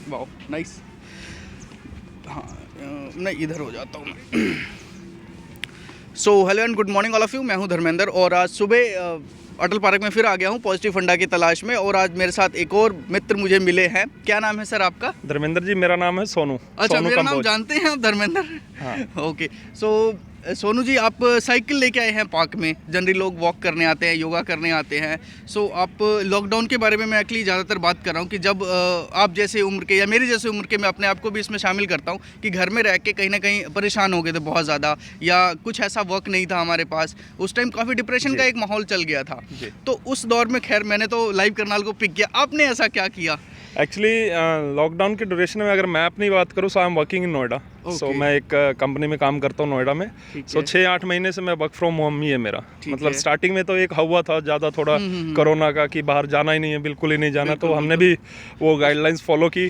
Wow nice. हाँ मैं इधर हो जाता हूँ मैं। So hello and good morning all of you, मैं हूँ धर्मेंद्र और आज सुबह अटल पार्क में फिर आ गया हूँ पॉजिटिव फंडा की तलाश में। और आज मेरे साथ एक और मित्र मुझे मिले हैं। क्या नाम है सर आपका? धर्मेंद्र जी, मेरा नाम है सोनू। अच्छा, सोनू मेरा नाम कंबोज। जानते हैं आप धर्मेंद्र? हाँ। ओके। सो सोनू जी, आप साइकिल लेके आए हैं पार्क में। जनरली लोग वॉक करने आते हैं, योगा करने आते हैं। सो आप लॉकडाउन के बारे में मैं एक्चुअली ज़्यादातर बात कर रहा हूँ कि जब आप जैसे उम्र के या मेरी जैसे उम्र के, मैं अपने आप को भी इसमें शामिल करता हूँ कि घर में रह के कहीं ना कहीं परेशान हो गए थे बहुत ज़्यादा, या कुछ ऐसा वर्क नहीं था हमारे पास। उस टाइम काफ़ी डिप्रेशन का एक माहौल चल गया था। तो उस दौर में खैर मैंने तो लाइव करनाल को पिक किया, आपने ऐसा क्या किया? एक्चुअली लॉकडाउन के ड्यूरेशन में अगर मैं अपनी बात करूँ, so I am working in Noida. So मैं एक कंपनी में काम करता हूँ नोएडा में। सो 6-8 महीने से मैं वर्क फ्रॉम होम ही है मेरा। मतलब स्टार्टिंग में तो एक हवा था ज़्यादा थोड़ा कोरोना का कि बाहर जाना ही नहीं है, बिल्कुल ही नहीं जाना। तो हमने भी वो गाइडलाइंस फॉलो की,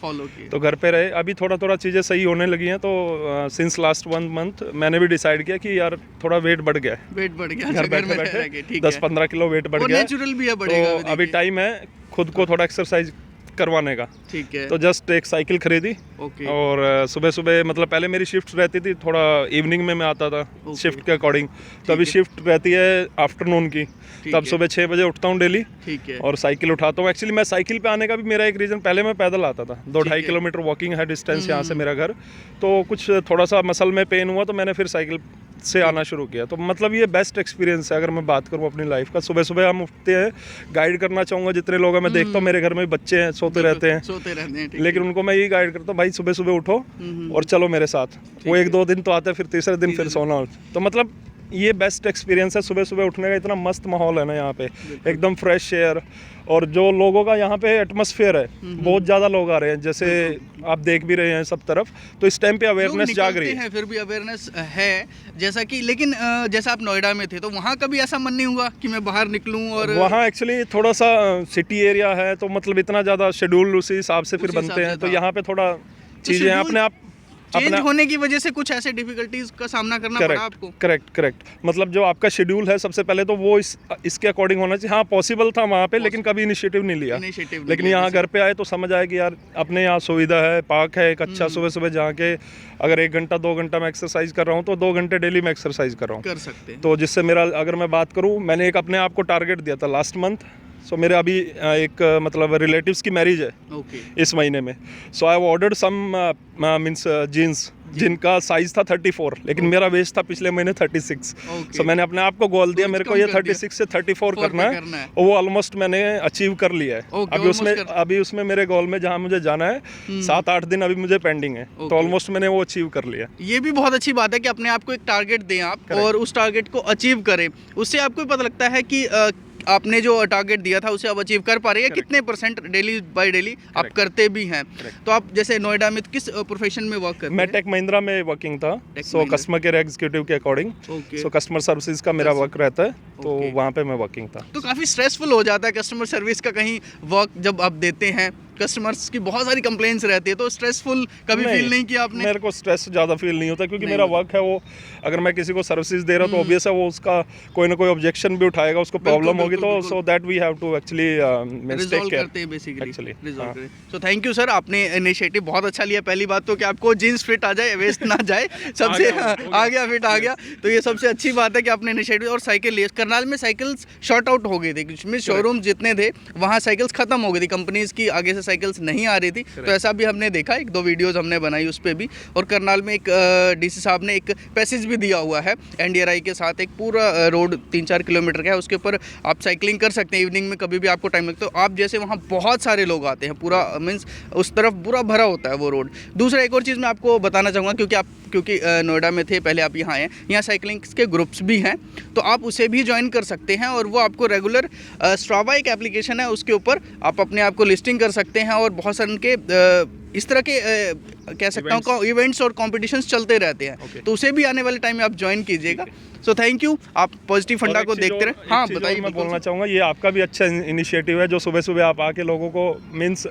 तो घर पे रहे। अभी थोड़ा थोड़ा चीज़ें सही होने लगी हैं। तो सिंस लास्ट 1 मंथ मैंने भी डिसाइड किया कि यार थोड़ा वेट बढ़ गया है। वेट बढ़ गया घर बैठे बैठे 10-15 किलो वेट बढ़ गया। नेचुरल भी है, बढ़ेगा। तो अभी टाइम है खुद को थोड़ा एक्सरसाइज करवाने का। ठीक है। तो जस्ट एक साइकिल खरीदी। ओके। और सुबह सुबह, मतलब पहले मेरी शिफ्ट रहती थी, थोड़ा इवनिंग में मैं आता था शिफ्ट के अकॉर्डिंग। तो अभी शिफ्ट रहती है आफ्टरनून की, तब सुबह 6 बजे उठता हूँ डेली। ठीक है। और साइकिल उठाता हूँ। एक्चुअली मैं साइकिल पे आने का भी मेरा एक रीज़न, पहले मैं पैदल आता था। 2-2.5 किलोमीटर वॉकिंग है डिस्टेंस यहाँ से मेरा घर। तो कुछ थोड़ा सा मसल में पेन हुआ तो मैंने फिर साइकिल से आना शुरू किया। तो मतलब ये बेस्ट एक्सपीरियंस है अगर मैं बात करूँ अपनी लाइफ का। सुबह सुबह हम उठते हैं, गाइड करना चाहूँगा जितने लोग हैं। मैं देखता हूँ मेरे घर में बच्चे हैं, सोते रहते हैं, लेकिन उनको मैं यही गाइड करता हूँ, भाई सुबह सुबह उठो और चलो मेरे साथ। वो 1-2 दिन तो आते हैं, फिर तीसरे दिन फिर सोना। तो मतलब ये बेस्ट एक्सपीरियंस है सुबह सुबह उठने का। इतना मस्त माहौल है ना यहाँ पे, एकदम फ्रेश एयर। और जो लोगों का यहाँ पे एटमॉस्फेयर है, बहुत ज़्यादा लोग आ रहे हैं, जैसे आप देख भी रहे हैं सब तरफ। तो इस टाइम पे अवेयरनेस जाग रही है। फिर भी अवेयरनेस है जैसा कि, लेकिन जैसा आप नोएडा में थे तो वहाँ कभी ऐसा मन नहीं हुआ कि मैं बाहर निकलूँ? और वहाँ एक्चुअली थोड़ा सा सिटी एरिया है, तो मतलब इतना ज़्यादा शेड्यूल उसी हिसाब से फिर बनते हैं। तो यहाँ पे थोड़ा चीज़ें अपने आप चेंज होने की वजह से कुछ ऐसे डिफिकल्टीज का सामना करना पड़ा आपको? करेक्ट। मतलब जो आपका शेड्यूल है सबसे पहले तो वो इसके अकॉर्डिंग होना चाहिए। हाँ, पॉसिबल था वहाँ पे, लेकिन कभी इनिशिएटिव नहीं लिया। लेकिन यहाँ घर पे आए तो समझ आया कि यार अपने यहाँ सुविधा है, पार्क है एक अच्छा। सुबह सुबह जाके अगर 1 घंटा 2 घंटा मैं एक्सरसाइज कर रहा हूँ तो 2 घंटे डेली मैं एक्सरसाइज कर रहा हूँ। कर सकते हैं। तो जिससे मेरा, अगर मैं बात करूँ, मैंने एक अपने आप को टारगेट दिया था लास्ट मंथ। सो मेरे अभी एक मतलब रिलेटिव्स की मैरिज है इस महीने में। So I ordered some men's jeans जिनका साइज था 34, लेकिन मेरा वेस्ट था पिछले महीने 36। सो मैंने अपने आप को गोल दिया, मेरे को ये 36 से 34 करना है। और वो ऑलमोस्ट मैंने अचीव कर लिया है। अभी उसमें मेरे गोल में जहाँ मुझे जाना है 7-8 दिन अभी मुझे पेंडिंग है। तो ऑलमोस्ट मैंने वो अचीव कर लिया। ये भी बहुत अच्छी बात है कि अपने आप को एक टारगेट दें आप और उस टारगेट को अचीव करें। उससे आपको पता लगता है कि आपने जो टारगेट दिया था उसे आप अचीव कर पा रहे हैं, कितने परसेंट डेली बाय डेली आप करते भी हैं। तो आप जैसे नोएडा में किस प्रोफेशन में वर्क करते हैं? मैं टेक महिंद्रा में वर्किंग था। सो कस्टमर केयर एग्जीक्यूटिव के अकॉर्डिंग। सो कस्टमर सर्विसेज का मेरा वर्क रहता है, तो वहाँ पे मैं वर्किंग था। तो काफ़ी स्ट्रेसफुल हो जाता है कस्टमर सर्विस का कहीं वर्क जब आप देते हैं। कस्टमर्स की बहुत सारी कंप्लेंट्स रहती है, तो स्ट्रेसफुल कभी फील नहीं किया आपने? मेरे को स्ट्रेस ज़्यादा फील नहीं होता, क्योंकि मेरा वर्क है वो। अगर मैं किसी को सर्विसेज दे रहा हूँ तो ऑब्वियस है वो उसका कोई ना कोई ऑब्जेक्शन भी उठाएगा, उसको प्रॉब्लम होगी। तो so that we have to actually resolve करते हैं basically. So thank you sir, आपने इनिशिएटिव बहुत अच्छा लिया। पहली बात तो कि आपको जीन्स फिट आ जाए, वेस्ट ना जाए, सबसे आ गया फिट आ गया, तो ये सबसे अच्छी बात है कि आपने इनिशिएटिव। और साइकिल लिए करनाल में साइकिल्स शॉर्ट आउट हो गए थे, कुछ शोरूम जितने थे वहाँ साइकिल्स खत्म हो गई थी, कंपनीज की आगे से साइकिल्स नहीं आ रही थी। तो ऐसा भी हमने देखा, 1-2 वीडियोस हमने बनाई उस पर भी। और करनाल में एक डीसी साहब ने एक पैसेज भी दिया हुआ है एनडीआरआई के साथ, एक पूरा रोड 3-4 किलोमीटर का है, उसके ऊपर आप साइकिलिंग कर सकते हैं इवनिंग में कभी भी आपको टाइम लगता है। तो आप जैसे वहाँ बहुत सारे लोग आते हैं, पूरा मीन्स उस तरफ पूरा भरा होता है वो रोड। दूसरा एक और चीज़ मैं आपको बताना चाहूँगा, क्योंकि नोएडा में थे पहले, आप यहाँ आए, यहाँ साइकिलिंग के ग्रुप्स भी हैं, तो आप उसे भी ज्वाइन कर सकते हैं। और वो आपको रेगुलर स्ट्रावा एक एप्लीकेशन है, उसके ऊपर आप अपने आप को लिस्टिंग कर सकते हैं। और बहुत सारे उनके इस तरह के कह सकता हूँ इवेंट्स और कॉम्पिटिशन्स चलते रहते हैं, तो उसे भी आने वाले टाइम में आप ज्वाइन कीजिएगा। सो थैंक यू, आप पॉजिटिव फंडा को देखते रहे। हाँ बताइए। मैं बोलना चाहूँगा ये आपका भी अच्छा इनिशिएटिव है, जो सुबह सुबह आप आके लोगों को मीन्स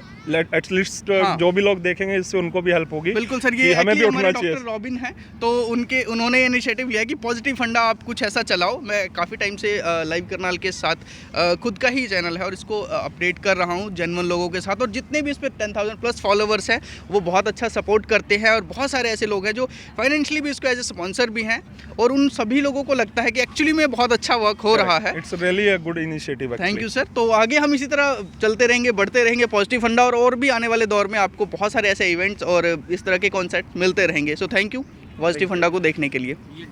एटलीस्ट जो भी लोग देखेंगे इससे उनको भी हेल्प होगी। बिल्कुल सर, ये हमें भी उठना चाहिए। डॉक्टर रॉबिन है, तो उन्होंने इनिशिएटिव लिया कि पॉजिटिव फंडा आप कुछ ऐसा चलाओ। मैं काफ़ी टाइम से लाइव करनाल के साथ खुद का ही चैनल है और इसको अपडेट कर रहा हूँ जेन्युइन लोगों के साथ, और जितने भी इस पर 10,000 प्लस फॉलोवर्स हैं वो बहुत अच्छा सपोर्ट करते हैं, और बहुत सारे ऐसे लोग हैं जो फाइनेंशियली भी इसको एज ए स्पॉन्सर भी हैं, और उन सभी लोगों को लगता है कि एक्चुअली में बहुत अच्छा वर्क हो रहा है। It's really a good initiative. Thank you sir. तो आगे हम इसी तरह चलते रहेंगे, बढ़ते रहेंगे पॉजिटिव फंडा, और भी आने वाले दौर में आपको बहुत सारे ऐसे इवेंट्स और इस तरह के कॉन्सेप्ट मिलते रहेंगे। सो थैंक यू पॉजिटिव फंडा को देखने के लिए।